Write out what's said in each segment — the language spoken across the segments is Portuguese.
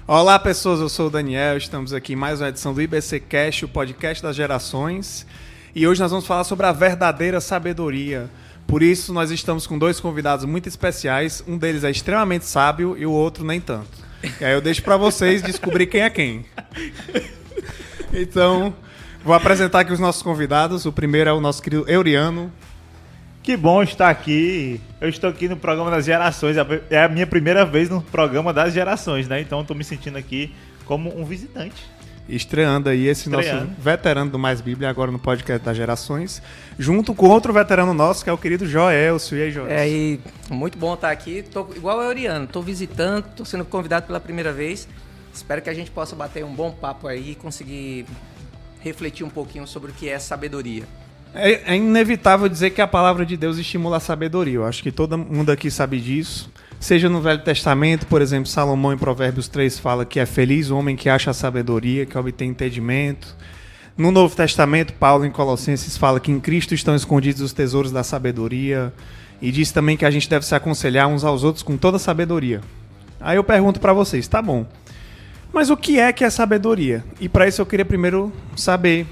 Olá pessoas, eu sou o Daniel, estamos aqui em mais uma edição do IBC Cast, o podcast das gerações. E hoje nós vamos falar sobre a verdadeira sabedoria. Por isso nós estamos com dois convidados muito especiais, um deles é extremamente sábio e o outro nem tanto. E aí eu deixo para vocês descobrir quem é quem. Então, vou apresentar aqui os nossos convidados. O primeiro é o nosso querido Euriano. Que bom estar aqui. Eu estou aqui no programa das gerações. É a minha primeira vez no programa das gerações, né? Então estou me sentindo aqui como um visitante. Estreando aí esse nosso veterano do Mais Bíblia, agora no podcast das gerações, junto com outro veterano nosso, que é o querido Joelcio. E aí, Joelcio? E muito bom estar aqui. Tô igual o Euriano, tô visitando, tô sendo convidado pela primeira vez. Espero que a gente possa bater um bom papo aí e conseguir refletir um pouquinho sobre o que é sabedoria. É inevitável dizer que a palavra de Deus estimula a sabedoria. Eu acho que todo mundo aqui sabe disso. Seja no Velho Testamento, por exemplo, Salomão em Provérbios 3 fala que é feliz o homem que acha a sabedoria, que obtém entendimento. No Novo Testamento, Paulo em Colossenses fala que em Cristo estão escondidos os tesouros da sabedoria. E diz também que a gente deve se aconselhar uns aos outros com toda sabedoria. Aí eu pergunto para vocês, tá bom, mas o que é sabedoria? E para isso eu queria primeiro saber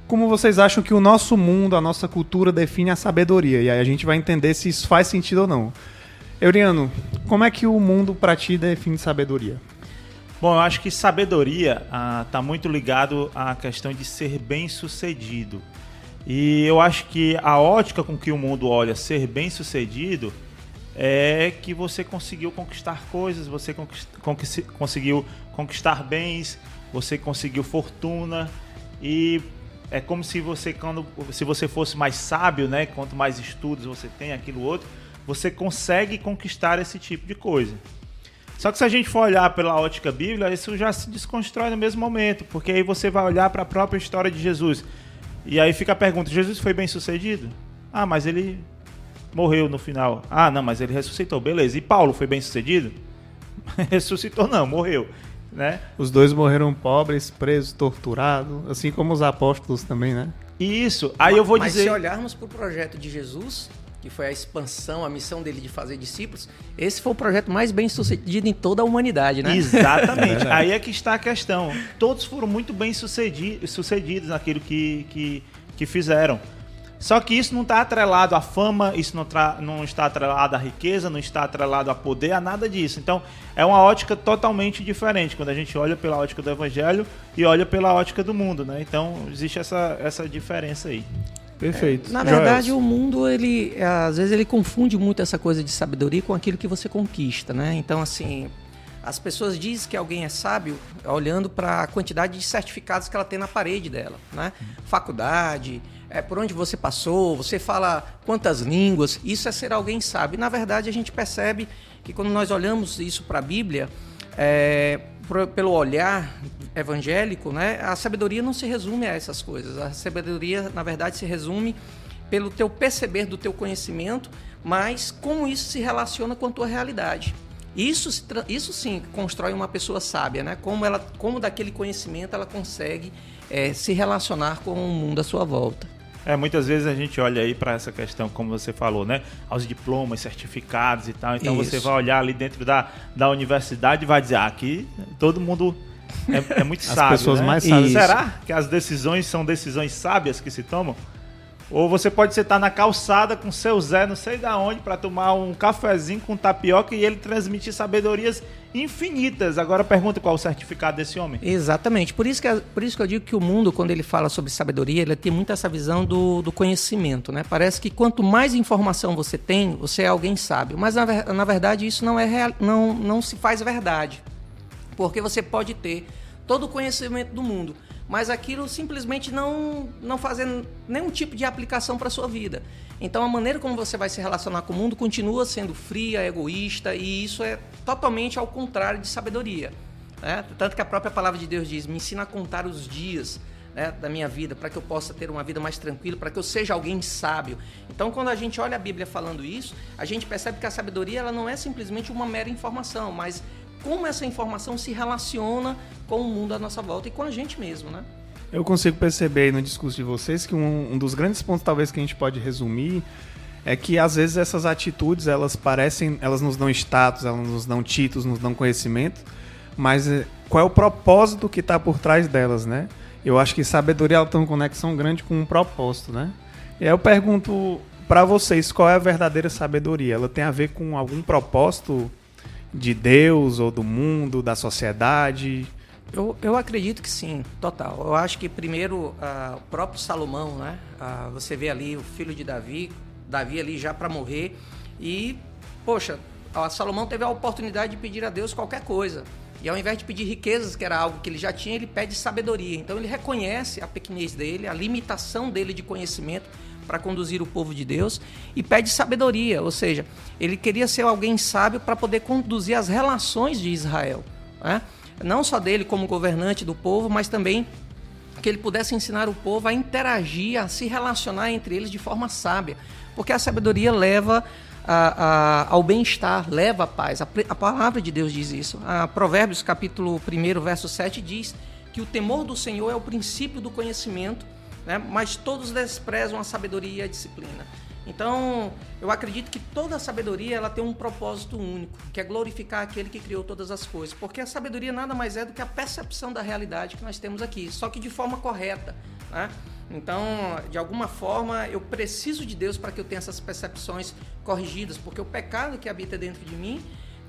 como vocês acham que o nosso mundo, a nossa cultura define a sabedoria. E aí a gente vai entender se isso faz sentido ou não. Euriano, como é que o mundo para ti define sabedoria? Bom, eu acho que sabedoria está muito ligado à questão de ser bem-sucedido. E eu acho que a ótica com que o mundo olha ser bem-sucedido é que você conseguiu conquistar coisas, você conseguiu conquistar bens, você conseguiu fortuna. E é como se você fosse mais sábio, né? Quanto mais estudos você tem, aquilo outro, você consegue conquistar esse tipo de coisa. Só que se a gente for olhar pela ótica bíblica, isso já se desconstrói no mesmo momento, porque aí você vai olhar para a própria história de Jesus. E aí fica a pergunta, Jesus foi bem sucedido? Ah, mas ele morreu no final. Ah, não, mas ele ressuscitou, beleza. E Paulo foi bem sucedido? Ressuscitou não, morreu. Né? Os dois morreram pobres, presos, torturados, assim como os apóstolos também, né? Isso, aí eu vou dizer... Mas se olharmos para o projeto de Jesus, que foi a expansão, a missão dele de fazer discípulos, esse foi o projeto mais bem sucedido em toda a humanidade, né? Exatamente, aí é que está a questão. Todos foram muito bem sucedidos naquilo que fizeram. Só que isso não está atrelado à fama, isso não está atrelado à riqueza, não está atrelado a poder, a nada disso. Então, é uma ótica totalmente diferente quando a gente olha pela ótica do Evangelho e olha pela ótica do mundo, né? Então, existe essa diferença aí. Perfeito. Na verdade, o mundo, às vezes, ele confunde muito essa coisa de sabedoria com aquilo que você conquista, né? Então, assim, as pessoas dizem que alguém é sábio olhando para a quantidade de certificados que ela tem na parede dela, né? Faculdade... por onde você passou, você fala quantas línguas, isso é ser alguém sábio. Na verdade, a gente percebe que quando nós olhamos isso para a Bíblia, pelo olhar evangélico, né, a sabedoria não se resume a essas coisas. A sabedoria, na verdade, se resume pelo teu perceber do teu conhecimento, mas como isso se relaciona com a tua realidade. Isso sim constrói uma pessoa sábia, né? Como daquele conhecimento ela consegue se relacionar com o mundo à sua volta. Muitas vezes a gente olha aí para essa questão, como você falou, né? Aos diplomas, certificados e tal. Então Isso. Você vai olhar ali dentro da universidade e vai dizer, aqui todo mundo é muito sábio. As pessoas, né? Mais sábias. Será que as decisões são decisões sábias que se tomam? Ou você pode estar na calçada com seu Zé, não sei de onde, para tomar um cafezinho com tapioca e ele transmitir sabedorias infinitas. Agora pergunta qual o certificado desse homem. Exatamente. Por isso que eu digo que o mundo, quando ele fala sobre sabedoria, ele tem muito essa visão do conhecimento, né? Parece que quanto mais informação você tem, você é alguém sábio. Mas, na verdade, isso não é real, não se faz verdade. Porque você pode ter todo o conhecimento do mundo, mas aquilo simplesmente não fazer nenhum tipo de aplicação para a sua vida. Então a maneira como você vai se relacionar com o mundo continua sendo fria, egoísta, e isso é totalmente ao contrário de sabedoria, né? Tanto que a própria palavra de Deus diz, me ensina a contar os dias, né, da minha vida, para que eu possa ter uma vida mais tranquila, para que eu seja alguém sábio. Então quando a gente olha a Bíblia falando isso, a gente percebe que a sabedoria ela não é simplesmente uma mera informação, mas como essa informação se relaciona com o mundo à nossa volta e com a gente mesmo, né? Eu consigo perceber aí no discurso de vocês que um dos grandes pontos talvez que a gente pode resumir é que às vezes essas atitudes, elas nos dão status, elas nos dão títulos, nos dão conhecimento, mas qual é o propósito que está por trás delas, né? Eu acho que sabedoria ela tem uma conexão grande com um propósito, né? E aí eu pergunto para vocês, qual é a verdadeira sabedoria? Ela tem a ver com algum propósito de Deus ou do mundo, da sociedade? Eu acredito que sim, total. Eu acho que primeiro o próprio Salomão, né? Você vê ali o filho de Davi ali já para morrer e, poxa, Salomão teve a oportunidade de pedir a Deus qualquer coisa. E ao invés de pedir riquezas, que era algo que ele já tinha, ele pede sabedoria. Então ele reconhece a pequenez dele, a limitação dele de conhecimento para conduzir o povo de Deus e pede sabedoria, ou seja, ele queria ser alguém sábio para poder conduzir as relações de Israel, né? Não só dele como governante do povo, mas também que ele pudesse ensinar o povo a interagir, a se relacionar entre eles de forma sábia, porque a sabedoria leva ao bem-estar, leva à paz. A palavra de Deus diz isso. Provérbios capítulo 1, verso 7 diz que o temor do Senhor é o princípio do conhecimento, né? Mas todos desprezam a sabedoria e a disciplina. Então, eu acredito que toda a sabedoria ela tem um propósito único, que é glorificar aquele que criou todas as coisas. Porque a sabedoria nada mais é do que a percepção da realidade que nós temos aqui, só que de forma correta, né? Então, de alguma forma, eu preciso de Deus para que eu tenha essas percepções corrigidas, porque o pecado que habita dentro de mim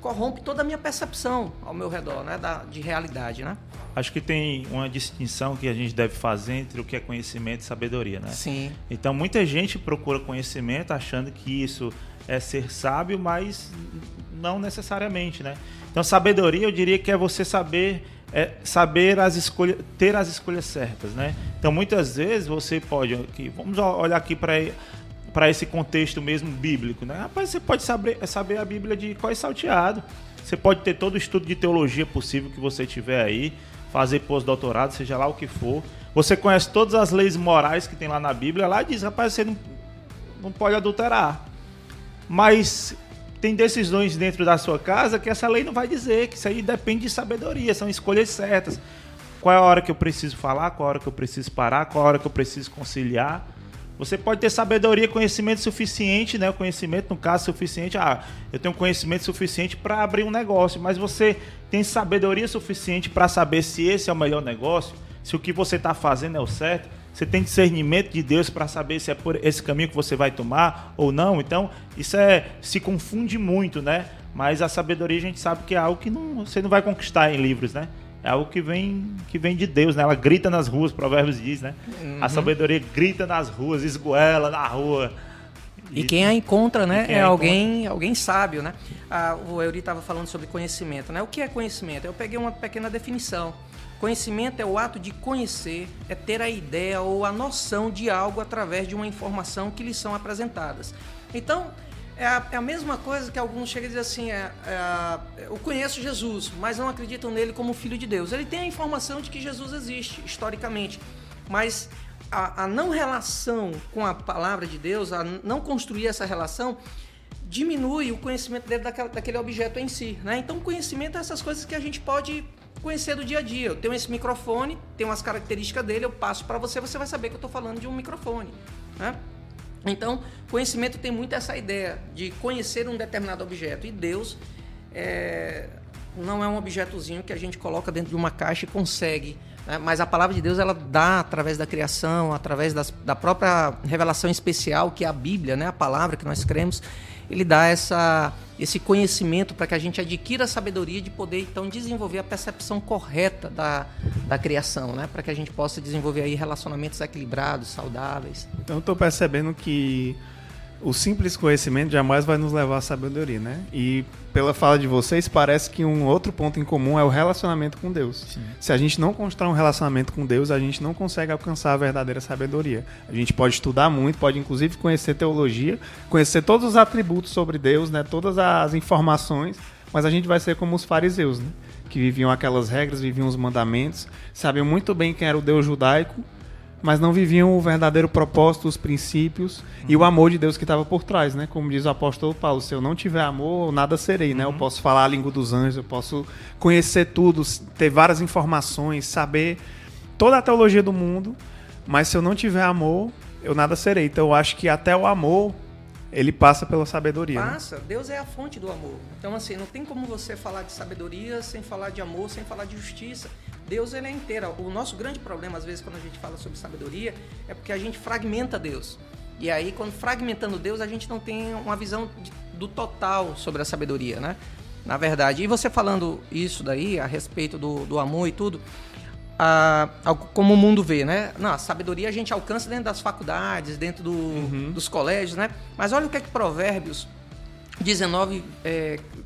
corrompe toda a minha percepção ao meu redor, né? De realidade, né? Acho que tem uma distinção que a gente deve fazer entre o que é conhecimento e sabedoria, né? Sim. Então, muita gente procura conhecimento achando que isso é ser sábio, mas não necessariamente, né? Então, sabedoria, eu diria que é você saber as escolhas, ter as escolhas certas, né? Então, muitas vezes você pode... Vamos olhar aqui para esse contexto mesmo bíblico, né? Rapaz, você pode saber a Bíblia de cós salteado. Você pode ter todo o estudo de teologia possível que você tiver aí, fazer pós-doutorado, seja lá o que for. Você conhece todas as leis morais que tem lá na Bíblia. Lá diz, rapaz, você não pode adulterar. Mas tem decisões dentro da sua casa que essa lei não vai dizer, que isso aí depende de sabedoria, são escolhas certas. Qual é a hora que eu preciso falar, qual é a hora que eu preciso parar, qual é a hora que eu preciso conciliar. Você pode ter sabedoria, conhecimento suficiente, né? O conhecimento, no caso, suficiente. Eu tenho conhecimento suficiente para abrir um negócio, mas você tem sabedoria suficiente para saber se esse é o melhor negócio, se o que você está fazendo é o certo. Você tem discernimento de Deus para saber se é por esse caminho que você vai tomar ou não. Então, isso se confunde muito, né? Mas a sabedoria a gente sabe que é algo que você não vai conquistar em livros, né? É algo que vem de Deus, né? Ela grita nas ruas, Provérbios diz, né? Uhum. A sabedoria grita nas ruas, esgoela na rua. E quem a encontra, né? É alguém sábio, né? O Eury estava falando sobre conhecimento, né? O que é conhecimento? Eu peguei uma pequena definição. Conhecimento é o ato de conhecer, é ter a ideia ou a noção de algo através de uma informação que lhes são apresentadas. Então, é a mesma coisa que alguns chegam e dizem assim, eu conheço Jesus, mas não acreditam nele como filho de Deus. Ele tem a informação de que Jesus existe, historicamente, mas a não relação com a palavra de Deus, a não construir essa relação, diminui o conhecimento dele daquele objeto em si, né? Então, conhecimento é essas coisas que a gente pode conhecer do dia a dia. Eu tenho esse microfone, tenho umas características dele, eu passo para você, você vai saber que eu estou falando de um microfone, né? Então, conhecimento tem muito essa ideia de conhecer um determinado objeto. E Deus não é um objetozinho que a gente coloca dentro de uma caixa e consegue, né? Mas a palavra de Deus, ela dá através da criação, através da própria revelação especial, que é a Bíblia, né? A palavra que nós cremos. Ele dá esse conhecimento para que a gente adquira a sabedoria de poder, então, desenvolver a percepção correta da criação, né? Para que a gente possa desenvolver aí relacionamentos equilibrados, saudáveis. Então, eu estou percebendo que o simples conhecimento jamais vai nos levar à sabedoria, né? E pela fala de vocês, parece que um outro ponto em comum é o relacionamento com Deus. Sim. Se a gente não constrói um relacionamento com Deus, a gente não consegue alcançar a verdadeira sabedoria. A gente pode estudar muito, pode inclusive conhecer teologia, conhecer todos os atributos sobre Deus, né? Todas as informações, mas a gente vai ser como os fariseus, né? Que viviam aquelas regras, viviam os mandamentos, sabiam muito bem quem era o Deus judaico, mas não viviam o verdadeiro propósito, os princípios e o amor de Deus que estava por trás, né? Como diz o apóstolo Paulo, se eu não tiver amor, nada serei, né? Eu posso falar a língua dos anjos, eu posso conhecer tudo, ter várias informações, saber toda a teologia do mundo, mas se eu não tiver amor, eu nada serei. Então eu acho que até o amor Ele passa pela sabedoria. Passa. Deus é a fonte do amor. Então, assim, não tem como você falar de sabedoria sem falar de amor, sem falar de justiça. Deus, ele é inteiro. O nosso grande problema, às vezes, quando a gente fala sobre sabedoria, é porque a gente fragmenta Deus. E aí, quando fragmentando Deus, a gente não tem uma visão do total sobre a sabedoria, né? Na verdade. E você falando isso daí, a respeito do amor e tudo, como o mundo vê, né? Não, a sabedoria a gente alcança dentro das faculdades, dentro dos colégios, né? Mas olha o que é que Provérbios 19,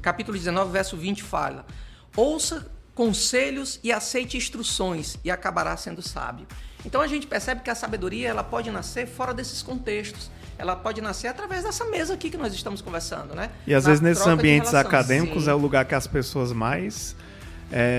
capítulo 19, verso 20 fala. Ouça conselhos e aceite instruções e acabará sendo sábio. Então a gente percebe que a sabedoria ela pode nascer fora desses contextos. Ela pode nascer através dessa mesa aqui que nós estamos conversando, né? E às vezes nesses ambientes acadêmicos Sim. é o lugar que as pessoas mais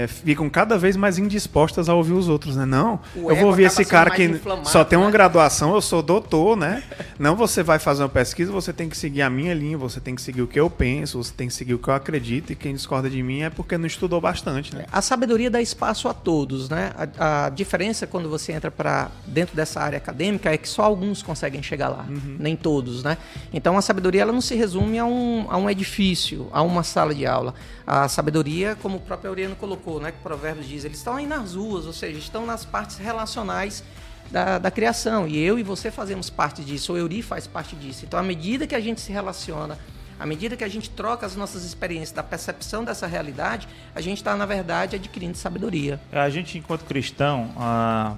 ficam cada vez mais indispostas a ouvir os outros, né? Não, eu vou ouvir esse cara que só tem uma graduação, eu sou doutor, né? Não, você vai fazer uma pesquisa, você tem que seguir a minha linha, você tem que seguir o que eu penso, você tem que seguir o que eu acredito, e quem discorda de mim é porque não estudou bastante, né? A sabedoria dá espaço a todos, né? A diferença quando você entra para dentro dessa área acadêmica é que só alguns conseguem chegar lá, nem todos, né? Então a sabedoria ela não se resume a um edifício, a uma sala de aula. A sabedoria, como o próprio Aureliano colocou, né, que o Provérbios diz, eles estão aí nas ruas, ou seja, estão nas partes relacionais da criação. E eu e você fazemos parte disso, o Euri faz parte disso. Então, à medida que a gente se relaciona, à medida que a gente troca as nossas experiências da percepção dessa realidade, a gente está, na verdade, adquirindo sabedoria. A gente, enquanto cristão, a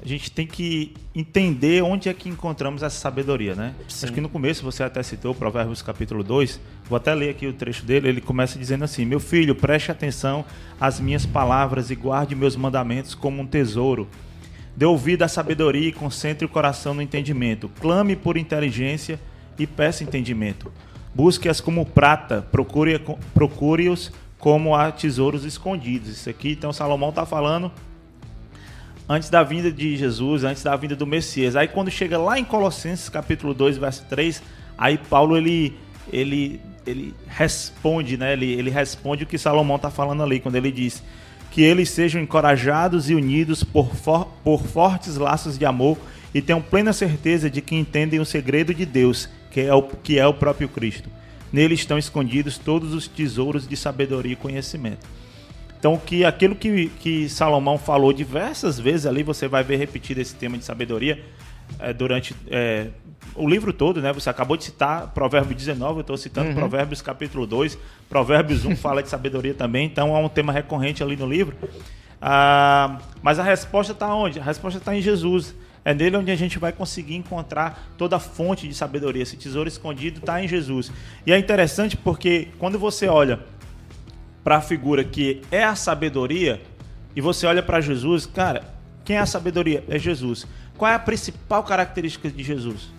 gente tem que entender onde é que encontramos essa sabedoria, né? Sim. Acho que no começo você até citou Provérbios capítulo 2, vou até ler aqui o trecho dele, ele começa dizendo assim: meu filho, preste atenção às minhas palavras e guarde meus mandamentos como um tesouro. Dê ouvido à sabedoria e concentre o coração no entendimento. Clame por inteligência e peça entendimento. Busque-as como prata, procure-os como a tesouros escondidos. Isso aqui, então, Salomão está falando antes da vinda de Jesus, antes da vinda do Messias. Aí quando chega lá em Colossenses capítulo 2, verso 3, aí Paulo ele responde, né? Ele responde o que Salomão está falando ali, quando ele diz que eles sejam encorajados e unidos por fortes laços de amor e tenham plena certeza de que entendem o segredo de Deus, que é o próprio Cristo. Nele estão escondidos todos os tesouros de sabedoria e conhecimento. Então, aquilo que Salomão falou diversas vezes ali, você vai ver repetido esse tema de sabedoria durante o livro todo, né? Você acabou de citar Provérbios 19, eu estou citando Provérbios capítulo 2, Provérbios 1 fala de sabedoria também, então é um tema recorrente ali no livro. Mas a resposta está onde? A resposta está em Jesus. É nele onde a gente vai conseguir encontrar toda a fonte de sabedoria. Esse tesouro escondido está em Jesus. E é interessante porque quando você olha para a figura que é a sabedoria e você olha para Jesus, cara, quem é a sabedoria? É Jesus. Qual é a principal característica de Jesus?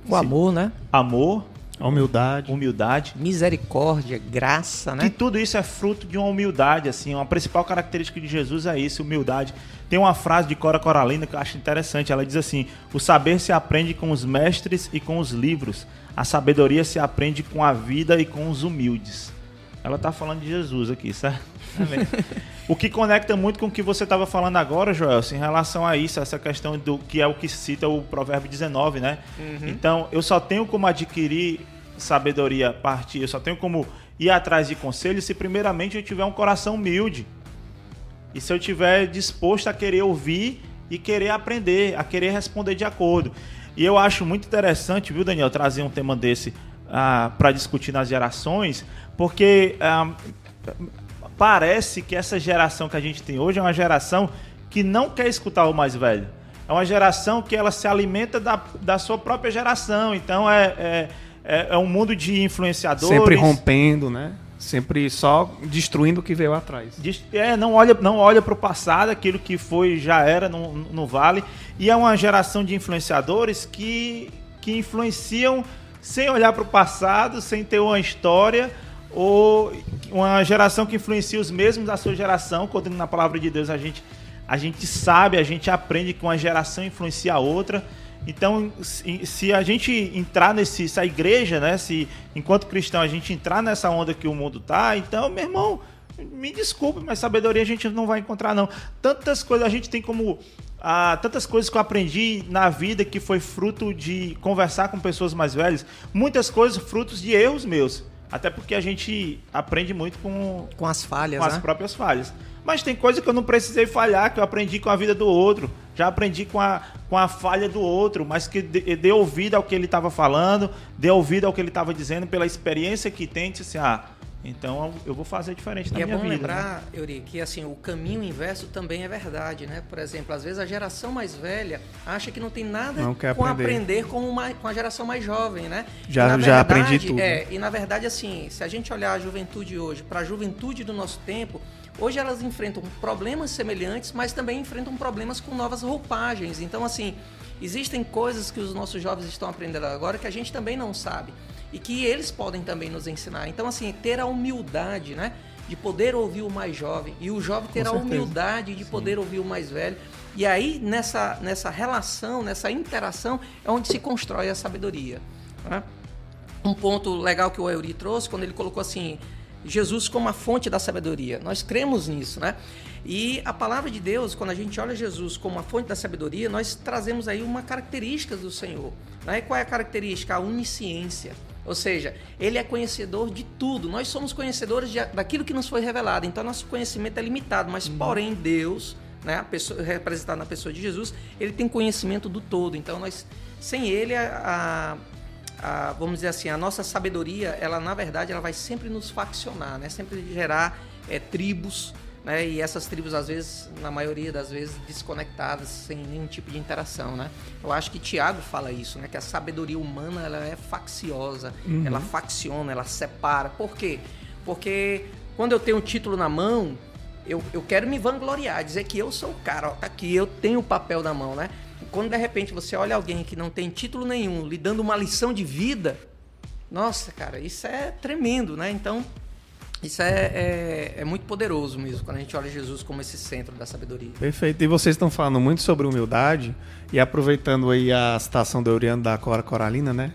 O amor, né? Amor, A humildade. Misericórdia, graça, né? Que tudo isso é fruto de uma humildade, assim. Uma principal característica de Jesus é isso, humildade. Tem uma frase de Cora Coralina que eu acho interessante. Ela diz assim: o saber se aprende com os mestres e com os livros. A sabedoria se aprende com a vida e com os humildes. Ela está falando de Jesus aqui, certo? O que conecta muito com o que você estava falando agora, Joel, em relação a isso, essa questão do que é o que cita o Provérbio 19, né? Então, eu só tenho como adquirir sabedoria a partir, eu só tenho como ir atrás de conselhos se primeiramente eu tiver um coração humilde. E se eu estiver disposto a querer ouvir e querer aprender, a querer responder de acordo. E eu acho muito interessante, viu, Daniel, trazer um tema desse para discutir nas gerações, porque parece que essa geração que a gente tem hoje é uma geração que não quer escutar o mais velho. É uma geração que ela se alimenta da sua própria geração. Então é um mundo de influenciadores. Sempre rompendo, né? Sempre só destruindo o que veio atrás. Não olha para o passado, aquilo que foi já era, não vale. E é uma geração de influenciadores que influenciam sem olhar para o passado, sem ter uma história, ou uma geração que influencia os mesmos da sua geração, quando na palavra de Deus a gente sabe, a gente aprende que uma geração influencia a outra. Então, se a gente entrar se a igreja, né, se enquanto cristão a gente entrar nessa onda que o mundo tá, então, meu irmão, Me desculpe, mas sabedoria a gente não vai encontrar, não. Tantas coisas a gente tem como... tantas coisas que eu aprendi na vida que foi fruto de conversar com pessoas mais velhas. Muitas coisas frutos de erros meus. Até porque a gente aprende muito com as falhas, com as próprias falhas. Mas tem coisa que eu não precisei falhar, que eu aprendi com a vida do outro. Já aprendi com a falha do outro, mas que dê ouvido ao que ele estava falando, dê ouvido ao que ele estava dizendo, pela experiência que tem, disse assim, então eu vou fazer diferente na minha vida. E é bom lembrar, Euri, que assim, o caminho inverso também é verdade, né? Por exemplo, às vezes a geração mais velha acha que não tem nada com aprender com a geração mais jovem, né? Já aprendi tudo. E na verdade, assim, se a gente olhar a juventude hoje, para a juventude do nosso tempo, hoje elas enfrentam problemas semelhantes, mas também enfrentam problemas com novas roupagens. Então, assim, existem coisas que os nossos jovens estão aprendendo agora que a gente também não sabe. E que eles podem também nos ensinar. Então, assim, ter a humildade, né? De poder ouvir o mais jovem. E o jovem ter a humildade de poder ouvir o mais velho. E aí, nessa relação, nessa interação, é onde se constrói a sabedoria. Né? Um ponto legal que o Euri trouxe, quando ele colocou assim, Jesus como a fonte da sabedoria. Nós cremos nisso, né? E a palavra de Deus, quando a gente olha Jesus como a fonte da sabedoria, nós trazemos aí uma característica do Senhor. Né? E qual é a característica? A onisciência. Ou seja, ele é conhecedor de tudo. Nós somos conhecedores daquilo que nos foi revelado. Então, nosso conhecimento é limitado. Mas, porém, Deus, né, a pessoa, representado na pessoa de Jesus, ele tem conhecimento do todo. Então, sem ele, vamos dizer assim, a nossa sabedoria, ela, na verdade, ela vai sempre nos faccionar, né? Sempre gerar tribos, né? E essas tribos, às vezes, na maioria das vezes, desconectadas, sem nenhum tipo de interação, né? Eu acho que Tiago fala isso, né? Que a sabedoria humana, ela é facciosa, ela facciona, ela separa. Por quê? Porque quando eu tenho um título na mão, eu quero me vangloriar, dizer que eu sou o cara, ó, tá aqui, eu tenho o papel na mão, né? Quando, de repente, você olha alguém que não tem título nenhum, lhe dando uma lição de vida, nossa, cara, isso é tremendo, né? Então, isso é muito poderoso mesmo, quando a gente olha Jesus como esse centro da sabedoria. Perfeito. E vocês estão falando muito sobre humildade, e aproveitando aí a citação do Euriano da Cora Coralina, né?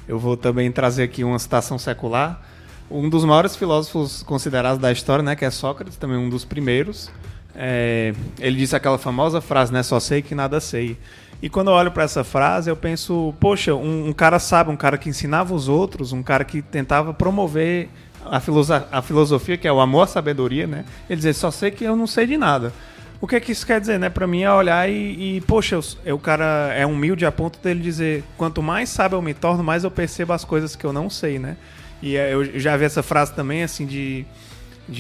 Eu vou também trazer aqui uma citação secular. Um dos maiores filósofos considerados da história, né? Que é Sócrates, também um dos primeiros. Ele disse aquela famosa frase, né? Só sei que nada sei. E quando eu olho para essa frase, eu penso, poxa, um cara sábio, um cara que ensinava os outros, um cara que tentava promover a filosofia, que é o amor à sabedoria, né? Ele dizia, só sei que eu não sei de nada. O que é que isso quer dizer, né? Para mim é olhar e poxa, o cara é humilde a ponto dele dizer, quanto mais sábio eu me torno, mais eu percebo as coisas que eu não sei, né? E eu já vi essa frase também, assim, de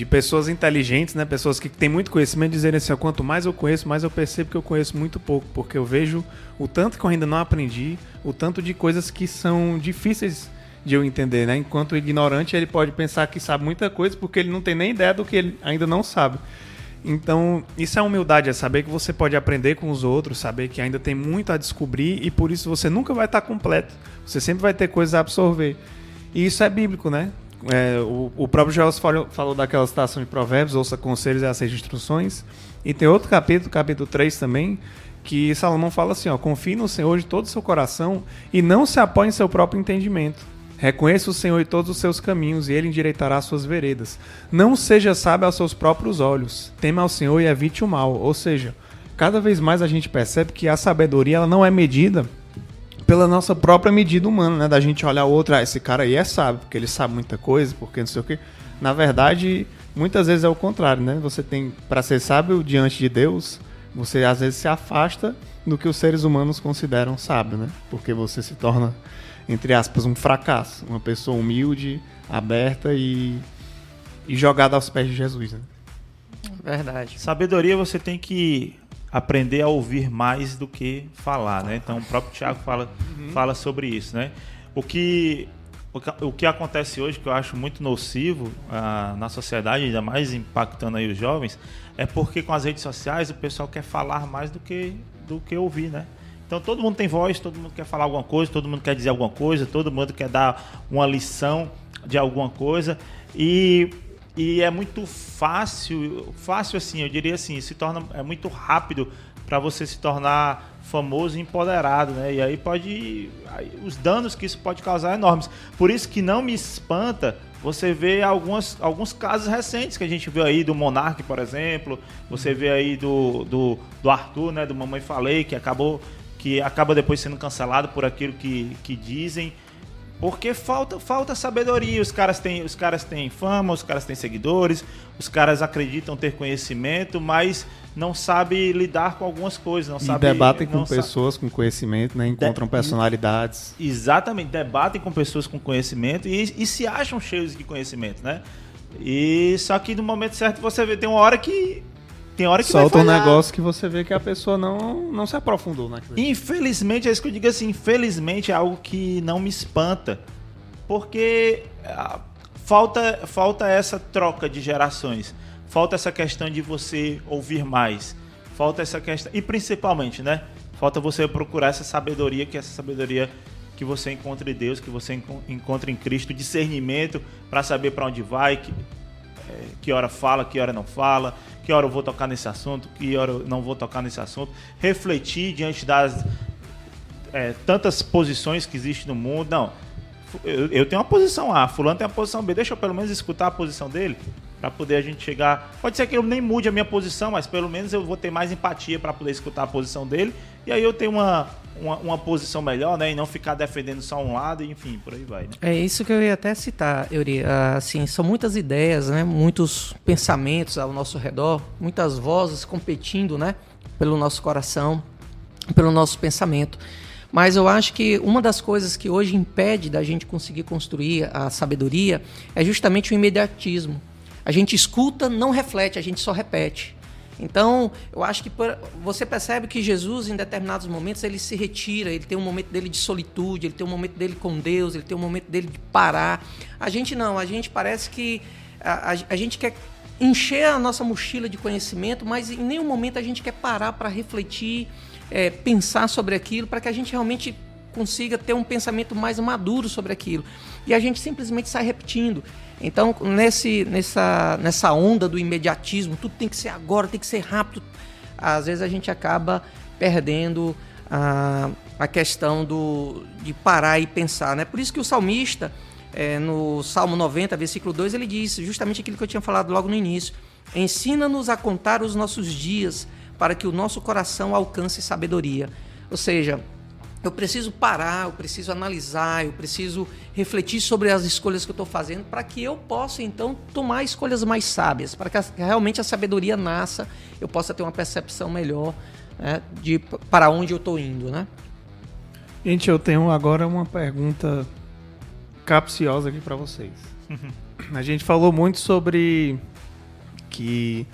pessoas inteligentes, né? Pessoas que têm muito conhecimento, dizerem assim, quanto mais eu conheço, mais eu percebo que eu conheço muito pouco, porque eu vejo o tanto que eu ainda não aprendi, o tanto de coisas que são difíceis de eu entender, né? Enquanto o ignorante, ele pode pensar que sabe muita coisa, porque ele não tem nem ideia do que ele ainda não sabe. Então, isso é humildade, é saber que você pode aprender com os outros, saber que ainda tem muito a descobrir, e por isso você nunca vai estar completo. Você sempre vai ter coisas a absorver. E isso é bíblico, né? O próprio Jesus falou daquela citação de Provérbios, ouça conselhos e aceite instruções. E tem outro capítulo 3 também, que Salomão fala assim, confie no Senhor de todo o seu coração e não se apoie em seu próprio entendimento. Reconheça o Senhor em todos os seus caminhos e Ele endireitará as suas veredas. Não seja sábio aos seus próprios olhos. Tema ao Senhor e evite o mal. Ou seja, cada vez mais a gente percebe que a sabedoria ela não é medida pela nossa própria medida humana, né? Da gente olhar o outro, esse cara aí é sábio, porque ele sabe muita coisa, porque não sei o quê. Na verdade, muitas vezes é o contrário, né? Você tem, para ser sábio diante de Deus, você às vezes se afasta do que os seres humanos consideram sábio, né? Porque você se torna, entre aspas, um fracasso. Uma pessoa humilde, aberta e jogada aos pés de Jesus, né? Verdade. Sabedoria você tem que aprender a ouvir mais do que falar, né? Então o próprio Tiago fala sobre isso, né? O que acontece hoje, que eu acho muito nocivo na sociedade, ainda mais impactando aí os jovens, é porque com as redes sociais o pessoal quer falar mais do que ouvir, né? Então todo mundo tem voz, todo mundo quer falar alguma coisa, todo mundo quer dizer alguma coisa, todo mundo quer dar uma lição de alguma coisa e é muito fácil assim, eu diria assim, é muito rápido para você se tornar famoso e empoderado, né? E aí os danos que isso pode causar enormes. Por isso que não me espanta Você vê alguns casos recentes que a gente viu aí do Monark, por exemplo. Você vê aí do Arthur, né, do Mamãe Falei, que acaba depois sendo cancelado por aquilo que dizem. Porque falta sabedoria. Os caras têm fama, os caras têm seguidores, os caras acreditam ter conhecimento, mas não sabem lidar com algumas coisas. Debatem com pessoas com conhecimento, né? Encontram personalidades. Exatamente, debatem com pessoas com conhecimento e se acham cheios de conhecimento, né? E só que no momento certo você vê, tem hora que solta um negócio que você vê que a pessoa não se aprofundou naquilo. Infelizmente, é isso que eu digo assim, infelizmente é algo que não me espanta, porque falta essa troca de gerações, falta essa questão de você ouvir mais, falta essa questão, e principalmente, né, falta você procurar essa sabedoria, que você encontra em Deus, que você encontra em Cristo, discernimento para saber para onde vai, que hora fala, que hora não fala, que hora eu vou tocar nesse assunto, que hora eu não vou tocar nesse assunto, refletir diante das tantas posições que existem no mundo. Não, eu tenho uma posição A, fulano tem uma posição B, deixa eu pelo menos escutar a posição dele, para poder a gente chegar. Pode ser que eu nem mude a minha posição, mas pelo menos eu vou ter mais empatia para poder escutar a posição dele, e aí eu tenho uma posição melhor, né, e não ficar defendendo só um lado, e enfim, por aí vai, né? É isso que eu ia até citar, Eury. Assim, são muitas ideias, né, muitos pensamentos ao nosso redor, muitas vozes competindo, né, pelo nosso coração, pelo nosso pensamento. Mas eu acho que uma das coisas que hoje impede da gente conseguir construir a sabedoria é justamente o imediatismo. A gente escuta, não reflete, a gente só repete. Então, eu acho que você percebe que Jesus, em determinados momentos, ele se retira, ele tem um momento dele de solitude, ele tem um momento dele com Deus, ele tem um momento dele de parar. A gente não, a gente parece que a gente quer encher a nossa mochila de conhecimento, mas em nenhum momento a gente quer parar para refletir, pensar sobre aquilo, para que a gente realmente consiga ter um pensamento mais maduro sobre aquilo. E a gente simplesmente sai repetindo. Então, nessa onda do imediatismo, tudo tem que ser agora, tem que ser rápido, às vezes a gente acaba perdendo a questão de parar e pensar, né? Por isso que o salmista, no Salmo 90, versículo 2, ele diz justamente aquilo que eu tinha falado logo no início: ensina-nos a contar os nossos dias para que o nosso coração alcance sabedoria. Ou seja, eu preciso parar, eu preciso analisar, eu preciso refletir sobre as escolhas que eu estou fazendo para que eu possa, então, tomar escolhas mais sábias, para que realmente a sabedoria nasça, eu possa ter uma percepção melhor, né, de para onde eu estou indo, né? Gente, eu tenho agora uma pergunta capciosa aqui para vocês. A gente falou muito sobre que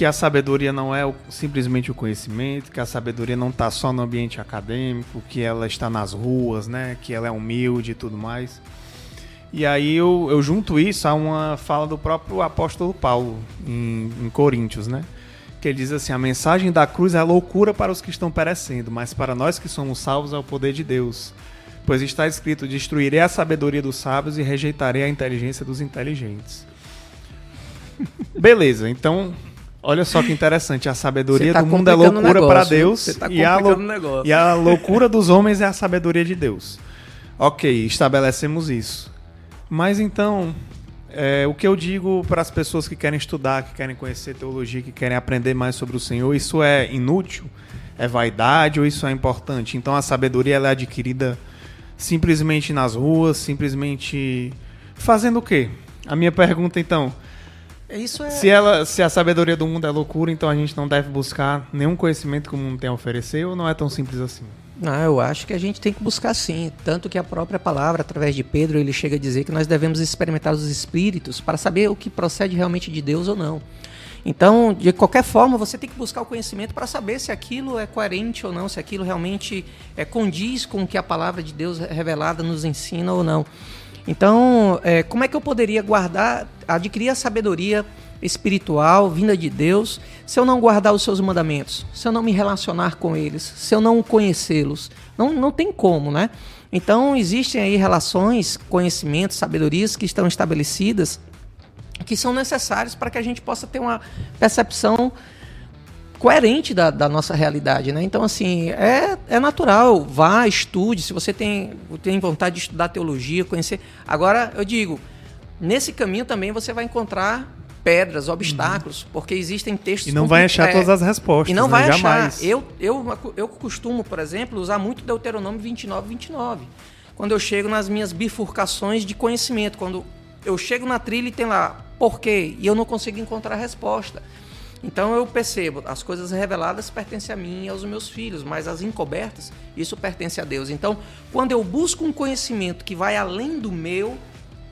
a sabedoria não é simplesmente o conhecimento, que a sabedoria não está só no ambiente acadêmico, que ela está nas ruas, né? Que ela é humilde e tudo mais. E aí eu junto isso a uma fala do próprio apóstolo Paulo em Coríntios, né? Que ele diz assim: a mensagem da cruz é loucura para os que estão perecendo, mas para nós que somos salvos é o poder de Deus. Pois está escrito: destruirei a sabedoria dos sábios e rejeitarei a inteligência dos inteligentes. Beleza, então... Olha só que interessante, a sabedoria do mundo é loucura para Deus e a loucura dos homens é a sabedoria de Deus. Ok, estabelecemos isso. Mas então, o que eu digo para as pessoas que querem estudar, que querem conhecer teologia, que querem aprender mais sobre o Senhor, isso é inútil? É vaidade ou isso é importante? Então a sabedoria ela é adquirida simplesmente nas ruas, simplesmente fazendo o quê? A minha pergunta então... Se a sabedoria do mundo é loucura, então a gente não deve buscar nenhum conhecimento que o mundo tem a oferecer, ou não é tão simples assim? Não, eu acho que a gente tem que buscar sim. Tanto que a própria palavra, através de Pedro, ele chega a dizer que nós devemos experimentar os espíritos para saber o que procede realmente de Deus ou não. Então, de qualquer forma, você tem que buscar o conhecimento para saber se aquilo é coerente ou não, se aquilo realmente condiz com o que a palavra de Deus revelada nos ensina ou não. Então, como é que eu poderia adquirir a sabedoria espiritual, vinda de Deus, se eu não guardar os seus mandamentos, se eu não me relacionar com eles, se eu não conhecê-los? Não tem como, né? Então, existem aí relações, conhecimentos, sabedorias que estão estabelecidas, que são necessários para que a gente possa ter uma percepção coerente da nossa realidade, né? Então, assim, é natural, vá, estude, se você tem vontade de estudar teologia, conhecer. Agora, eu digo, Nesse caminho também você vai encontrar pedras, obstáculos, porque existem textos... E não vai achar todas as respostas, e não vai achar. Jamais. Eu costumo, por exemplo, usar muito Deuteronômio 29. Quando eu chego nas minhas bifurcações de conhecimento, quando eu chego na trilha e tem lá, por quê? E eu não consigo encontrar a resposta. Então eu percebo, as coisas reveladas pertencem a mim e aos meus filhos, mas as encobertas, isso pertence a Deus. Então, quando eu busco um conhecimento que vai além do meu,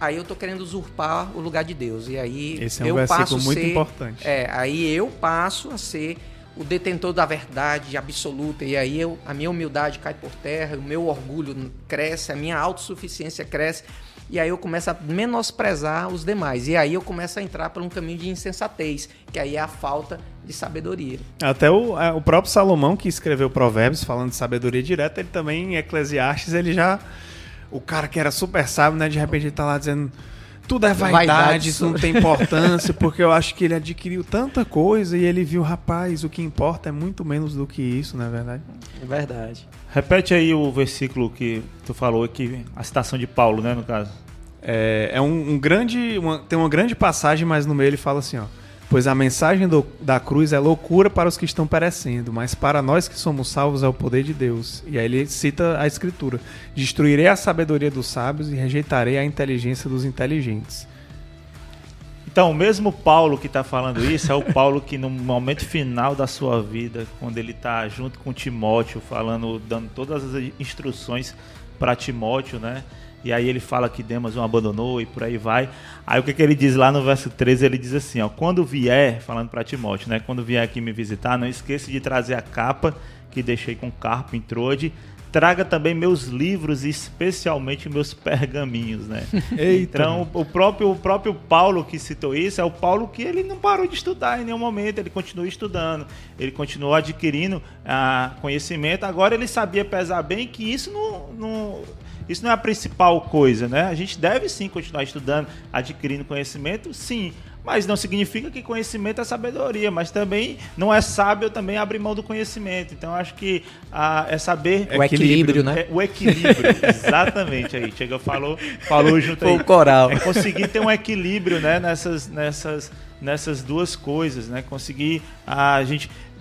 aí eu estou querendo usurpar o lugar de Deus. E aí esse é um eu versículo passo muito importante. Aí eu passo a ser o detentor da verdade absoluta. E aí a minha humildade cai por terra, o meu orgulho cresce, a minha autossuficiência cresce. E aí eu começo a menosprezar os demais. E aí eu começo a entrar por um caminho de insensatez, que aí é a falta de sabedoria. Até o próprio Salomão, que escreveu Provérbios, falando de sabedoria direta, ele também, em Eclesiastes, ele já... O cara que era super sábio, né? De repente ele tá lá dizendo... Tudo é vaidade, isso não tem importância, porque eu acho que ele adquiriu tanta coisa e ele viu, rapaz, o que importa é muito menos do que isso, não é verdade? É verdade. Repete aí o versículo que tu falou aqui, a citação de Paulo, né, no caso. Tem uma grande passagem, mas no meio ele fala assim, ó. Pois a mensagem da cruz é loucura para os que estão perecendo, mas para nós que somos salvos é o poder de Deus. E aí ele cita a escritura. Destruirei a sabedoria dos sábios e rejeitarei a inteligência dos inteligentes. Então, o mesmo Paulo que está falando isso é o Paulo que no momento final da sua vida, quando ele está junto com Timóteo, dando todas as instruções para Timóteo, né? E aí ele fala que Demas o abandonou e por aí vai. Aí o que ele diz lá no verso 13, ele diz assim, ó, quando vier, falando para Timóteo, né? Quando vier aqui me visitar, não esqueça de trazer a capa que deixei com Carpo em Troade. Traga também meus livros e especialmente meus pergaminhos, né? Eita. Então, o próprio Paulo que citou isso é o Paulo que ele não parou de estudar em nenhum momento, ele continuou estudando, ele continuou adquirindo conhecimento. Agora ele sabia pesar bem que isso não é a principal coisa, né? A gente deve sim continuar estudando, adquirindo conhecimento, sim. Mas não significa que conhecimento é sabedoria, mas também não é sábio também abrir mão do conhecimento. Então acho que é saber... O equilíbrio, né? O equilíbrio, exatamente aí. Chega, falou junto aí. Foi o coral. É conseguir ter um equilíbrio, né, nessas duas coisas, né? Conseguir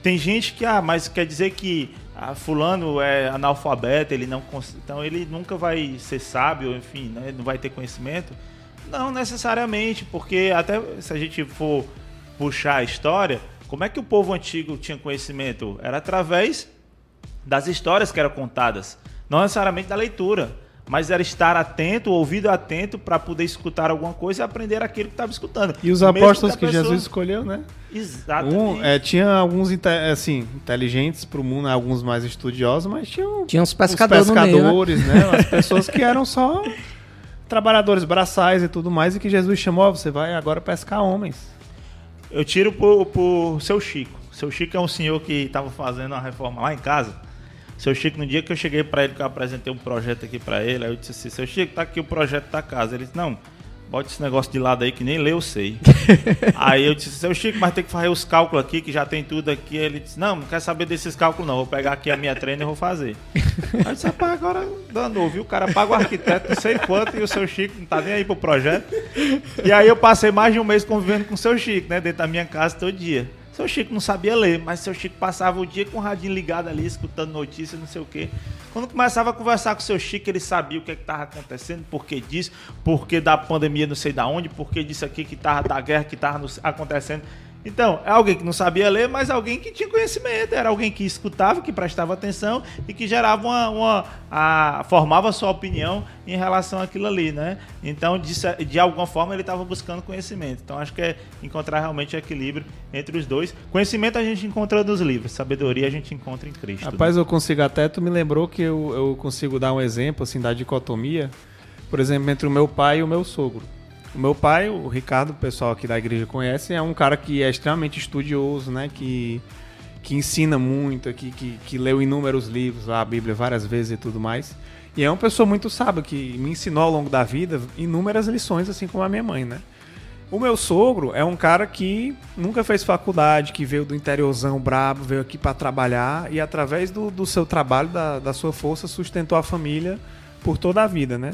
tem gente que, mas quer dizer que fulano é analfabeto, então ele nunca vai ser sábio, enfim, né, não vai ter conhecimento. Não necessariamente, porque até se a gente for puxar a história, como é que o povo antigo tinha conhecimento? Era através das histórias que eram contadas, não necessariamente da leitura, mas era estar atento, ouvido atento para poder escutar alguma coisa e aprender aquilo que estava escutando. E os apóstolos que Jesus escolheu, né? Exatamente. Tinha alguns inteligentes para o mundo, alguns mais estudiosos, mas tinha uns pescadores no meio, né? As pessoas que eram só trabalhadores braçais e tudo mais, e que Jesus chamou, você vai agora pescar homens. Eu tiro por seu Chico. Seu Chico é um senhor que estava fazendo uma reforma lá em casa. Seu Chico, no dia que eu cheguei para ele, que eu apresentei um projeto aqui para ele, aí eu disse assim, seu Chico, tá aqui o projeto da casa. Ele disse, não, bota esse negócio de lado aí que nem ler eu sei. Aí eu disse, seu Chico, mas tem que fazer os cálculos aqui, que já tem tudo aqui. Ele disse, não quer saber desses cálculos não, vou pegar aqui a minha treina e vou fazer. Aí eu disse, rapaz, agora danou, viu? O cara paga o arquiteto não sei quanto e o seu Chico não tá nem aí pro projeto. E aí eu passei mais de um mês convivendo com o seu Chico, né, dentro da minha casa todo dia. Seu Chico não sabia ler, mas seu Chico passava o dia com o radinho ligado ali, escutando notícias, não sei o quê. Quando começava a conversar com o seu Chico, ele sabia o que estava acontecendo, por que disso, por que da pandemia não sei da onde, por que disso aqui que estava da guerra que estava acontecendo. Então, é alguém que não sabia ler, mas alguém que tinha conhecimento, era alguém que escutava, que prestava atenção e que gerava formava sua opinião em relação àquilo ali, né? Então, de alguma forma, ele estava buscando conhecimento. Então, acho que é encontrar realmente o equilíbrio entre os dois. Conhecimento a gente encontra nos livros, sabedoria a gente encontra em Cristo. Rapaz, né? Eu consigo até, tu me lembrou que eu consigo dar um exemplo, assim, da dicotomia, por exemplo, entre o meu pai e o meu sogro. O meu pai, o Ricardo, o pessoal aqui da igreja conhece, é um cara que é extremamente estudioso, né? Que ensina muito, que leu inúmeros livros, a Bíblia várias vezes e tudo mais. E é uma pessoa muito sábia, que me ensinou ao longo da vida inúmeras lições, assim como a minha mãe, né? O meu sogro é um cara que nunca fez faculdade, que veio do interiorzão brabo, veio aqui para trabalhar e através do seu trabalho, da sua força, sustentou a família por toda a vida, né?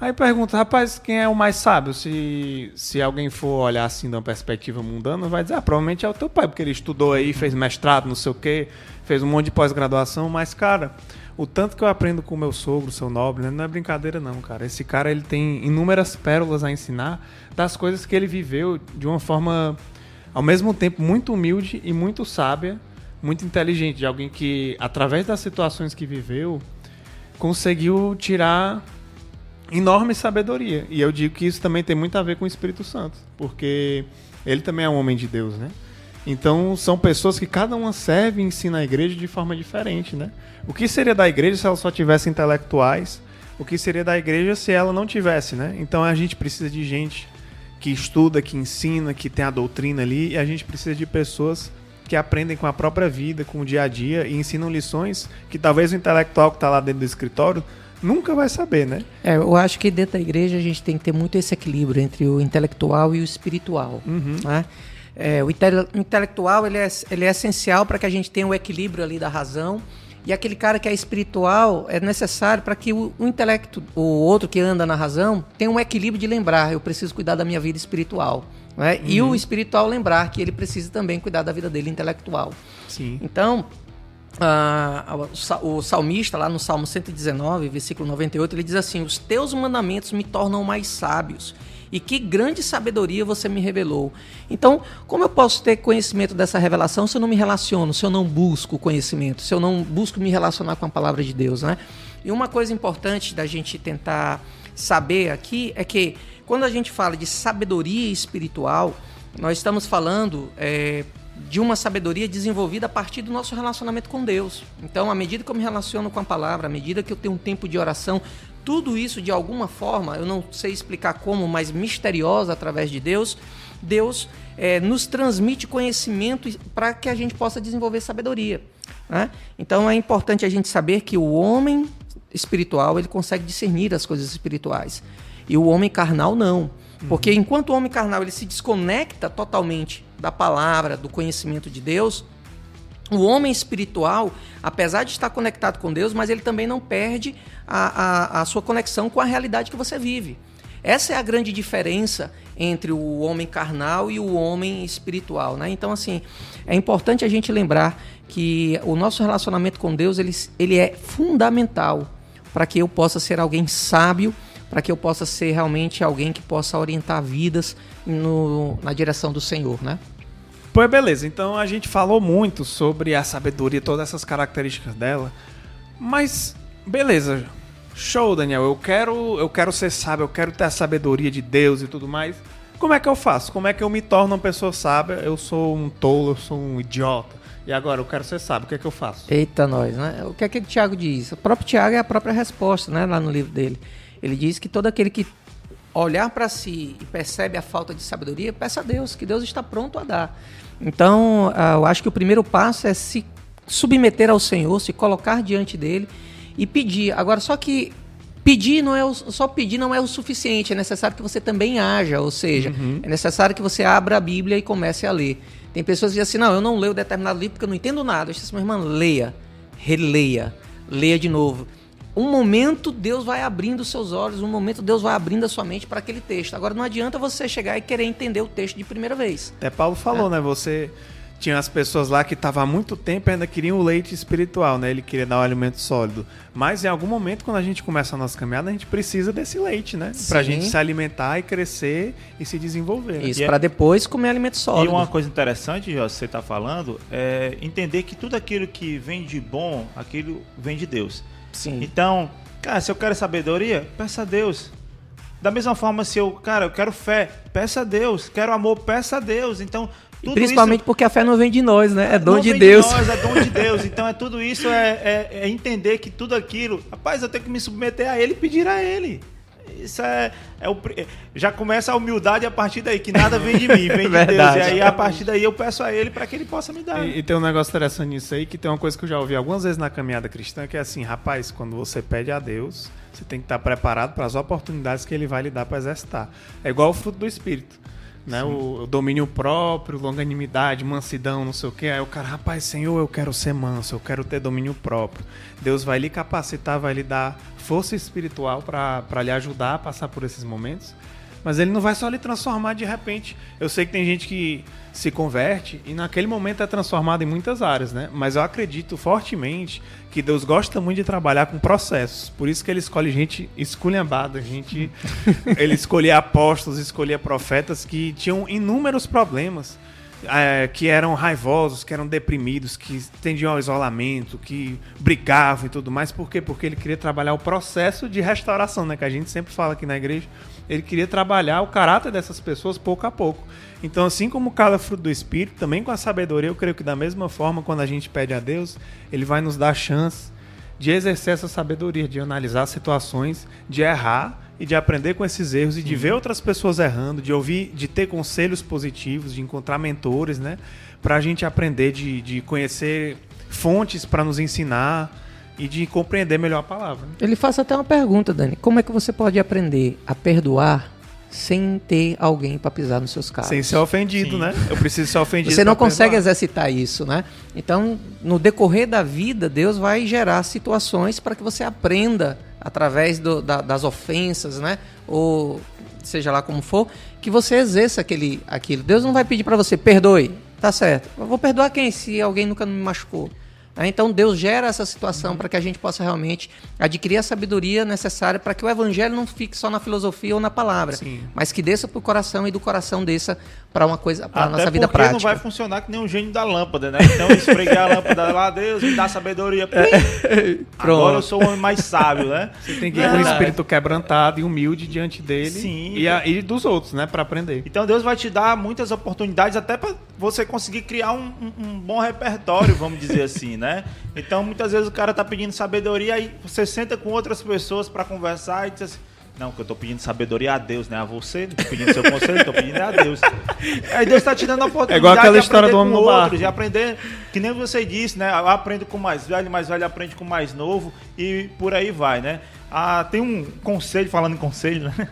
Aí pergunta, rapaz, quem é o mais sábio? Se alguém for olhar assim de uma perspectiva mundana, vai dizer, provavelmente é o teu pai, porque ele estudou aí, fez mestrado, não sei o quê, fez um monte de pós-graduação, mas, cara, o tanto que eu aprendo com o meu sogro, seu nobre, né, não é brincadeira não, cara. Esse cara, ele tem inúmeras pérolas a ensinar das coisas que ele viveu de uma forma, ao mesmo tempo, muito humilde e muito sábia, muito inteligente, de alguém que, através das situações que viveu, conseguiu tirar enorme sabedoria. E eu digo que isso também tem muito a ver com o Espírito Santo, porque ele também é um homem de Deus, né? Então, são pessoas que cada uma serve e ensina a igreja de forma diferente, né? O que seria da igreja se ela só tivesse intelectuais? O que seria da igreja se ela não tivesse, né? Então, a gente precisa de gente que estuda, que ensina, que tem a doutrina ali, e a gente precisa de pessoas que aprendem com a própria vida, com o dia a dia, e ensinam lições que talvez o intelectual que está lá dentro do escritório nunca vai saber, né? Eu acho que dentro da igreja a gente tem que ter muito esse equilíbrio entre o intelectual e o espiritual. Né? O intelectual ele é essencial para que a gente tenha o equilíbrio ali da razão, e aquele cara que é espiritual é necessário para que o intelecto, o outro que anda na razão, tenha um equilíbrio de lembrar, eu preciso cuidar da minha vida espiritual. Né? E o espiritual lembrar que ele precisa também cuidar da vida dele intelectual. Sim. Então, o salmista, lá no Salmo 119, versículo 98, ele diz assim: os teus mandamentos me tornam mais sábios, e que grande sabedoria você me revelou. Então, como eu posso ter conhecimento dessa revelação se eu não me relaciono, se eu não busco conhecimento, se eu não busco me relacionar com a palavra de Deus, né? E uma coisa importante da gente tentar saber aqui é que quando a gente fala de sabedoria espiritual, nós estamos falando de uma sabedoria desenvolvida a partir do nosso relacionamento com Deus. Então, à medida que eu me relaciono com a palavra, à medida que eu tenho um tempo de oração, tudo isso, de alguma forma, eu não sei explicar como, mas misteriosa através de Deus, nos transmite conhecimento para que a gente possa desenvolver sabedoria. Né? Então, é importante a gente saber que o homem espiritual ele consegue discernir as coisas espirituais, e o homem carnal não. Porque enquanto o homem carnal ele se desconecta totalmente da palavra, do conhecimento de Deus, o homem espiritual, apesar de estar conectado com Deus, mas ele também não perde a sua conexão com a realidade que você vive. Essa é a grande diferença entre o homem carnal e o homem espiritual, né? Então, assim, é importante a gente lembrar que o nosso relacionamento com Deus ele é fundamental para que eu possa ser alguém sábio, para que eu possa ser realmente alguém que possa orientar vidas na direção do Senhor, né? Pois beleza, então a gente falou muito sobre a sabedoria, todas essas características dela, mas beleza, show, Daniel, eu quero ser sábio, eu quero ter a sabedoria de Deus e tudo mais. Como é que eu faço? Como é que eu me torno uma pessoa sábia? Eu sou um tolo, eu sou um idiota, e agora eu quero ser sábio, o que é que eu faço? Eita nós, né? O que é que o Tiago diz? O próprio Tiago é a própria resposta, né? Lá no livro dele. Ele diz que todo aquele que olhar para si e percebe a falta de sabedoria, peça a Deus, que Deus está pronto a dar. Então, eu acho que o primeiro passo é se submeter ao Senhor, se colocar diante dele e pedir. Agora, só que só pedir não é o suficiente, é necessário que você também haja, ou seja, é necessário que você abra a Bíblia e comece a ler. Tem pessoas que dizem assim, não, eu não leio determinado livro porque eu não entendo nada. Eu disse assim, meu irmão, leia, releia, leia de novo. Um momento Deus vai abrindo os seus olhos, um momento Deus vai abrindo a sua mente para aquele texto. Agora não adianta você chegar e querer entender o texto de primeira vez. Até Paulo falou, né? Você tinha as pessoas lá que estavam há muito tempo e ainda queriam o leite espiritual, né? Ele queria dar um alimento sólido. Mas em algum momento, quando a gente começa a nossa caminhada, a gente precisa desse leite, né? Sim. Pra gente se alimentar e crescer e se desenvolver. Né? Isso, para depois comer alimento sólido. E uma coisa interessante, Jó, você está falando, é entender que tudo aquilo que vem de bom, aquilo vem de Deus. Sim. Então, cara, se eu quero sabedoria, peça a Deus. Da mesma forma, se eu quero fé, peça a Deus. Quero amor, peça a Deus. Então, tudo principalmente isso, porque a fé não vem de nós, né? É dom de vem Deus. De nós, é dom de Deus. Então, tudo isso é entender que tudo aquilo... Rapaz, eu tenho que me submeter a Ele e pedir a Ele. Isso já começa a humildade a partir daí, que nada vem de mim, vem de Verdade. Deus. E aí, a partir daí, eu peço a Ele para que Ele possa me dar. E tem um negócio interessante nisso aí, que tem uma coisa que eu já ouvi algumas vezes na caminhada cristã, que é assim, rapaz, quando você pede a Deus, você tem que estar preparado para as oportunidades que Ele vai lhe dar para exercitar. É igual o fruto do Espírito. né? O domínio próprio, longanimidade, mansidão, não sei o quê. Aí o cara, rapaz, Senhor, eu quero ser manso, eu quero ter domínio próprio. Deus vai lhe capacitar, vai lhe dar força espiritual para lhe ajudar a passar por esses momentos. Mas ele não vai só lhe transformar de repente. Eu sei que tem gente que se converte e naquele momento é transformado em muitas áreas, né? Mas eu acredito fortemente que Deus gosta muito de trabalhar com processos. Por isso que ele escolhe gente esculhambada, ele escolhia apóstolos, escolhia profetas que tinham inúmeros problemas, que eram raivosos, que eram deprimidos, que tendiam ao isolamento, que brigavam e tudo mais. Por quê? Porque ele queria trabalhar o processo de restauração, né? Que a gente sempre fala aqui na igreja. Ele queria trabalhar o caráter dessas pessoas pouco a pouco. Então, assim como cada fruto do Espírito, também com a sabedoria, eu creio que da mesma forma, quando a gente pede a Deus, Ele vai nos dar a chance de exercer essa sabedoria, de analisar situações, de errar e de aprender com esses erros e de ver outras pessoas errando, de ouvir, de ter conselhos positivos, de encontrar mentores, né? Para a gente aprender, de conhecer fontes para nos ensinar e de compreender melhor a palavra. Né? Ele faz até uma pergunta, Dani. Como é que você pode aprender a perdoar sem ter alguém para pisar nos seus carros? Sem ser ofendido, né? Eu preciso ser ofendido. Você não consegue exercitar isso, né? Então, no decorrer da vida, Deus vai gerar situações para que você aprenda através das ofensas, né? Ou seja lá como for, que você exerça aquilo. Deus não vai pedir para você, perdoe, tá certo. Eu vou perdoar quem se alguém nunca me machucou? Então Deus gera essa situação para que a gente possa realmente adquirir a sabedoria necessária para que o evangelho não fique só na filosofia ou na palavra, mas que desça para o coração e do coração desça para uma coisa, para a nossa vida prática. Não vai funcionar que nem um gênio da lâmpada, né? Então esfregar a lâmpada lá, Deus me dá sabedoria. Agora eu sou o homem mais sábio, né? Você tem que ir com o espírito quebrantado e humilde diante dele. Sim, e dos outros, né? Para aprender. Então Deus vai te dar muitas oportunidades até para você conseguir criar um bom repertório, vamos dizer assim, né? Então muitas vezes o cara tá pedindo sabedoria, aí você senta com outras pessoas para conversar e diz assim, não, que eu tô pedindo sabedoria a Deus, né? A você, não tô pedindo seu conselho, tô pedindo a Deus. Aí Deus tá te dando a oportunidade igual aquela história do homem no barco. De aprender, que nem você disse, né? Eu aprendo com o mais velho aprende com o mais novo e por aí vai, né? Tem um conselho, falando em conselho, né?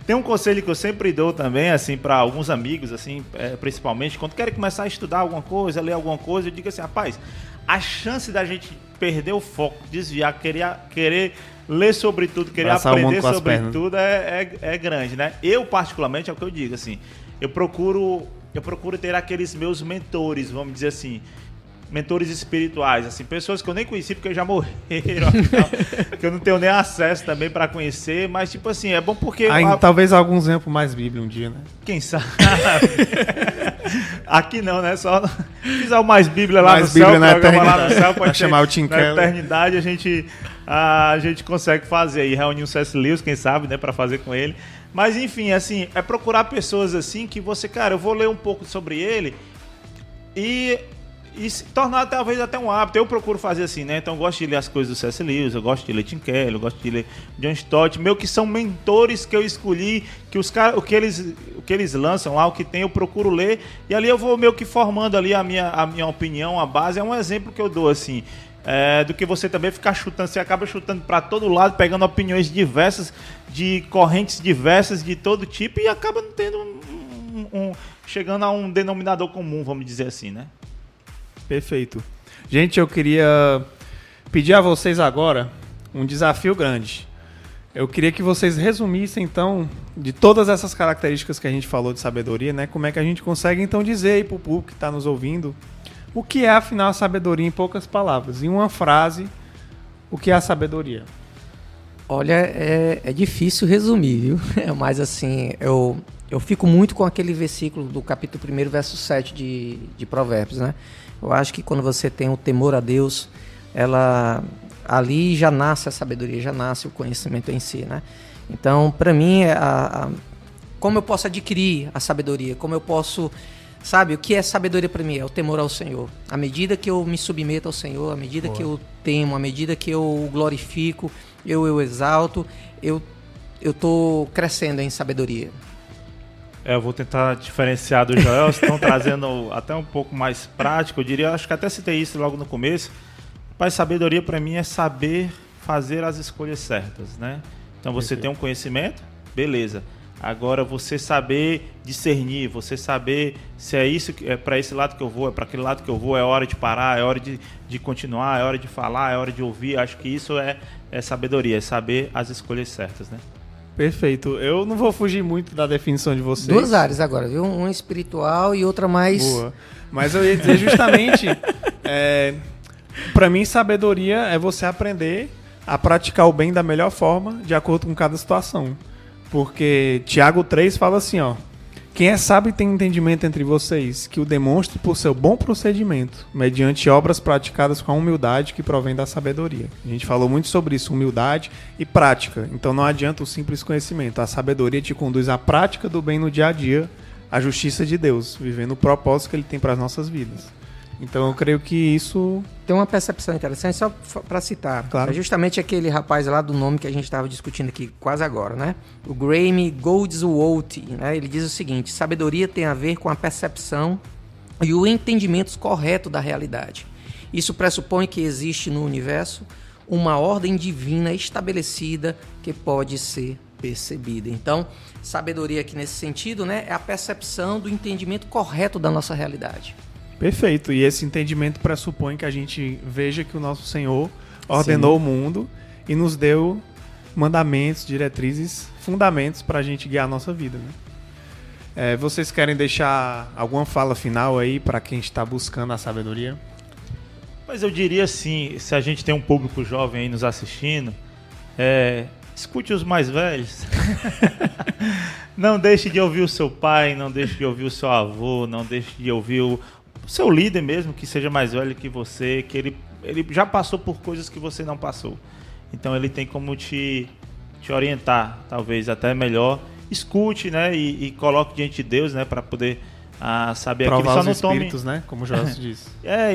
Tem um conselho que eu sempre dou também, assim, para alguns amigos, assim, principalmente, quando querem começar a estudar alguma coisa, ler alguma coisa, eu digo assim, rapaz, a chance da gente perder o foco, desviar, querer ler sobre tudo, querer aprender sobre tudo é grande, né? Eu, particularmente, é o que eu digo, assim, eu procuro ter aqueles meus mentores, vamos dizer assim, mentores espirituais, assim, pessoas que eu nem conheci porque já morreram, afinal, que eu não tenho nem acesso também para conhecer, mas tipo assim, é bom porque... Talvez algum exemplo mais Bíblia um dia, né? Quem sabe? Aqui não, né? Só fizer o Mais Bíblia lá mais no Bíblia céu, na eternidade. Lá no céu, pode chamar o Tim Keller. Na eternidade a gente consegue fazer aí, reunir o C.S. Lewis, quem sabe, né, para fazer com ele. Mas enfim, assim, é procurar pessoas assim que você, cara, eu vou ler um pouco sobre ele e se tornar talvez até um hábito. Eu procuro fazer assim, né? Então eu gosto de ler as coisas do C.S. Lewis, eu gosto de ler Tim Keller, eu gosto de ler John Stott, meio que são mentores que eu escolhi, que os caras, o que eles lançam lá, o que tem, eu procuro ler, e ali eu vou meio que formando ali a minha opinião, a base. É um exemplo que eu dou, assim, do que você também ficar chutando, você acaba chutando para todo lado, pegando opiniões diversas, de correntes diversas, de todo tipo, e acaba não tendo chegando a um denominador comum, vamos dizer assim, né? Perfeito. Gente, eu queria pedir a vocês agora um desafio grande. Eu queria que vocês resumissem, então, de todas essas características que a gente falou de sabedoria, né? Como é que a gente consegue, então, dizer aí para o público que está nos ouvindo o que é, afinal, a sabedoria em poucas palavras. Em uma frase, o que é a sabedoria? Olha, é difícil resumir, viu? Mas, assim, eu fico muito com aquele versículo do capítulo 1, verso 7 de Provérbios, né? Eu acho que quando você tem o temor a Deus, ali já nasce a sabedoria, já nasce o conhecimento em si, né? Então, para mim, como eu posso adquirir a sabedoria? Como eu posso... Sabe, o que é sabedoria para mim? É o temor ao Senhor. À medida que eu me submeto ao Senhor, à medida que eu temo, à medida que eu o glorifico, eu exalto, eu estou crescendo em sabedoria. Eu vou tentar diferenciar do Joel, estão trazendo até um pouco mais prático, eu diria, acho que até citei isso logo no começo. Mas sabedoria para mim é saber fazer as escolhas certas, né? Então você tem um conhecimento, beleza. Agora, você saber discernir, você saber se é isso, é para esse lado que eu vou, é para aquele lado que eu vou, é hora de parar, é hora de continuar, é hora de falar, é hora de ouvir. Acho que isso é sabedoria, é saber as escolhas certas, né? Perfeito. Eu não vou fugir muito da definição de vocês. Duas áreas agora, viu? Uma espiritual e outra mais... Boa. Mas eu ia dizer justamente, para mim, sabedoria é você aprender a praticar o bem da melhor forma, de acordo com cada situação. Porque Tiago 3 fala assim, ó: quem é sábio e tem entendimento entre vocês, que o demonstre por seu bom procedimento, mediante obras praticadas com a humildade que provém da sabedoria. A gente falou muito sobre isso, humildade e prática. Então não adianta o simples conhecimento. A sabedoria te conduz à prática do bem no dia a dia, à justiça de Deus, vivendo o propósito que Ele tem para as nossas vidas. Então eu creio que isso... Tem uma percepção interessante, só para citar. Claro. É justamente aquele rapaz lá do nome que a gente estava discutindo aqui quase agora, né? O Graham Goldsworthy, né? Ele diz o seguinte: sabedoria tem a ver com a percepção e o entendimento correto da realidade. Isso pressupõe que existe no universo uma ordem divina estabelecida que pode ser percebida. Então, sabedoria aqui nesse sentido, né, é a percepção do entendimento correto da nossa realidade. Perfeito. E esse entendimento pressupõe que a gente veja que o nosso Senhor ordenou o mundo e nos deu mandamentos, diretrizes, fundamentos para a gente guiar a nossa vida, né? Vocês querem deixar alguma fala final aí para quem está buscando a sabedoria? Mas eu diria assim, se a gente tem um público jovem aí nos assistindo, escute os mais velhos. Não deixe de ouvir o seu pai, não deixe de ouvir o seu avô, não deixe de ouvir o seu líder mesmo, que seja mais velho que você, que ele já passou por coisas que você não passou. Então ele tem como te orientar, talvez até melhor. Escute, né, e coloque diante de Deus, né, para poder saber aquilo. Provar Só os não espíritos, né, como o Jorge disse.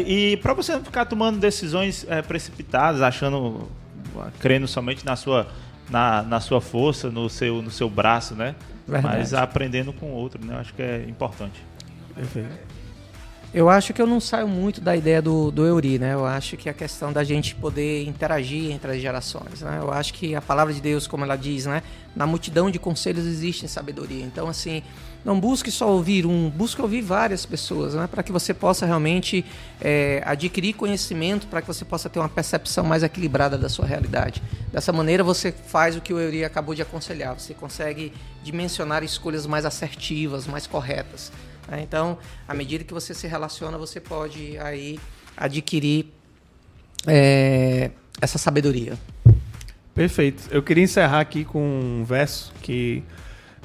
E para você não ficar tomando decisões precipitadas, crendo somente na sua força, no seu braço, né? Verdade. Mas aprendendo com o outro, né? Eu acho que é importante. Perfeito. Eu acho que eu não saio muito da ideia do Eury, né? Eu acho que a questão da gente poder interagir entre as gerações, né? Eu acho que a palavra de Deus, como ela diz, né? Na multidão de conselhos existe sabedoria. Então, assim, não busque só ouvir busque ouvir várias pessoas, né? Para que você possa realmente adquirir conhecimento, para que você possa ter uma percepção mais equilibrada da sua realidade. Dessa maneira, você faz o que o Eury acabou de aconselhar. Você consegue dimensionar escolhas mais assertivas, mais corretas. Então, à medida que você se relaciona, você pode aí adquirir essa sabedoria. Perfeito. Eu queria encerrar aqui com um verso que,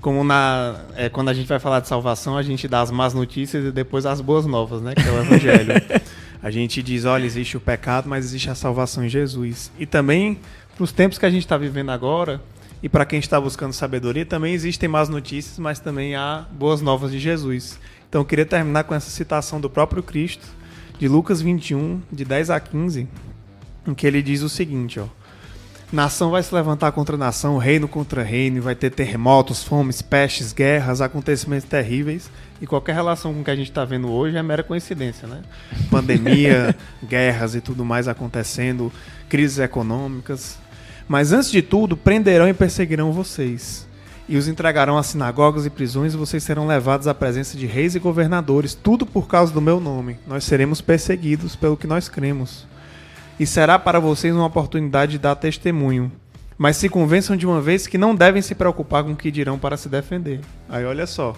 como quando a gente vai falar de salvação, a gente dá as más notícias e depois as boas novas, né? Que é o Evangelho. A gente diz, olha, existe o pecado, mas existe a salvação em Jesus. E também, para os tempos que a gente está vivendo agora, e para quem está buscando sabedoria, também existem más notícias, mas também há boas novas de Jesus. Então eu queria terminar com essa citação do próprio Cristo, de Lucas 21, de 10 a 15, em que ele diz o seguinte, ó: nação vai se levantar contra nação, reino contra reino, e vai ter terremotos, fomes, pestes, guerras, acontecimentos terríveis, e qualquer relação com o que a gente está vendo hoje é mera coincidência, né? Pandemia, guerras e tudo mais acontecendo, crises econômicas. Mas antes de tudo, prenderão e perseguirão vocês, e os entregarão a sinagogas e prisões, e vocês serão levados à presença de reis e governadores, tudo por causa do meu nome. Nós seremos perseguidos pelo que nós cremos. E será para vocês uma oportunidade de dar testemunho. Mas se convençam de uma vez que não devem se preocupar com o que dirão para se defender. Aí olha só.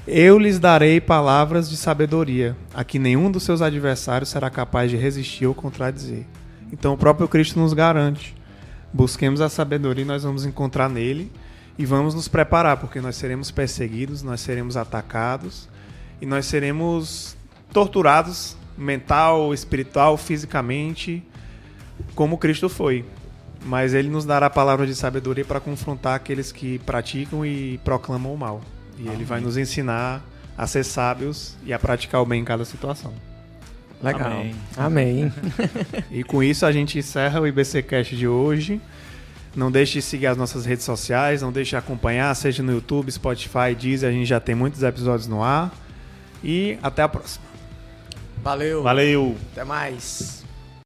Eu lhes darei palavras de sabedoria, a que nenhum dos seus adversários será capaz de resistir ou contradizer. Então o próprio Cristo nos garante. Busquemos a sabedoria e nós vamos encontrar nele e vamos nos preparar, porque nós seremos perseguidos, nós seremos atacados e nós seremos torturados mental, espiritual, fisicamente, como Cristo foi. Mas ele nos dará a palavra de sabedoria para confrontar aqueles que praticam e proclamam o mal. E ele vai nos ensinar a ser sábios e a praticar o bem em cada situação. Legal. Amém. E com isso a gente encerra o IBCcast de hoje. Não deixe de seguir as nossas redes sociais, não deixe de acompanhar, seja no YouTube, Spotify, Deezer, a gente já tem muitos episódios no ar. E até a próxima. Valeu. Valeu. Até mais.